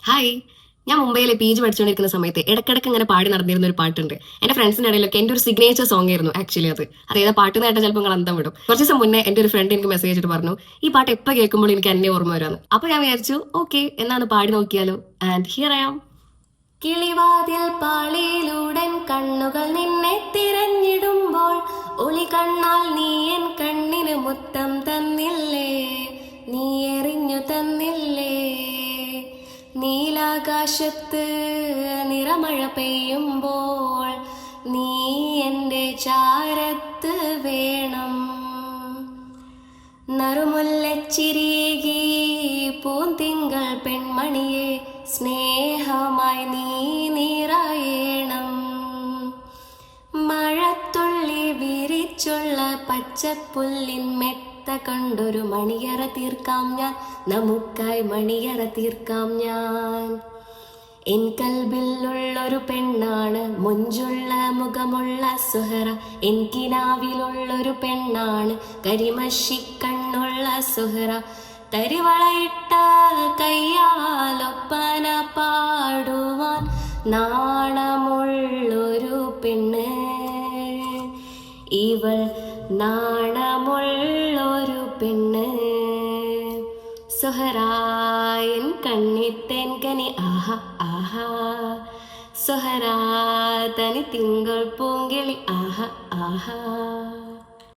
Hi, ഞാൻ മുംബൈയിലെ PG പഠിച്ചുകൊണ്ടിരിക്കുന്ന സമയത്ത് ഇടയ്ക്കിടയ്ക്ക് ഇങ്ങനെ പാടി നടന്നിരുന്ന ഒരു പാട്ടുണ്ട്. എന്റെ ഫ്രണ്ട്സിന്റെ ഇടയിലൊക്കെ എന്റെ ഒരു സിഗ്നേച്ചർ സോങ് ആയിരുന്നു ആക്ച്വലി അത്. അതേതാ പാട്ട് കേട്ടാൽ ചിലപ്പോൾ നിങ്ങൾ അന്തം വിടും. കുറച്ച് ദിവസം മുന്നേ എന്റെ ഒരു ഫ്രണ്ട് എനിക്ക് മെസ്സേജ് ഇട്ട് പറഞ്ഞു, ഈ പാട്ട് എപ്പോൾ കേൾക്കുമ്പോൾ എനിക്ക് എന്നെ ഓർമ്മ വരാമെന്ന്. അപ്പൊ ഞാൻ വിചാരിച്ചു ഓക്കെ എന്നാണ് പാടി നോക്കിയാലോ. And here I am. കിളിവാതിൽ പാളിയിലൂടൻ കണ്ണുകൾ നിന്നെ തിരഞ്ഞിടുമ്പോൾ ഒളി കണ്ണാൽ നീ എൻ കണ്ണിന് മുത്തം തന്നില്ലേ, നീ എറിഞ്ഞു തന്നില്ലേ. നീലാകാശത്ത് നിറമഴ പെയ്യുമ്പോൾ നീ എൻ്റെ ചാരത്ത് വേണം. നറുമുല്ലച്ചിരികി പൂന്തിങ്കൾ പെൺമണിയെ സ്നേഹമായി നീ നിറയണം. മഴത്തുള്ളി വിരിച്ചുള്ള പച്ചപ്പുല്ലിൻ മെത്ത കണ്ടൊരു മണിയറ തീർക്കാം ഞാൻ, നമുക്കായി മണിയറ തീർക്കാം ഞാൻ. എൻ കൽബിലുള്ളൊരു പെണ്ണാണ് മൊഞ്ചുള്ള മുഖമുള്ള സുഹറ, എൻ കിനാവിലുള്ളൊരു പെണ്ണാണ് കരിമഷിക്കണ്ണുള്ള സുഹറ. തരിവളയിട്ട കയ്യാലൊപ്പന പാടുവാൻ നാണമുള്ളൊരു പെണ്ണ്, ഇവൾ നാണമുള്ളൊരു പെണ്ണ്. സുഹറായൻ കണ്ണിത്തേൻ കനി ആഹാ ആഹാ, സുഹറാ തനി തിങ്കൾ പൂങ്കിളി ആഹാ ആഹാ.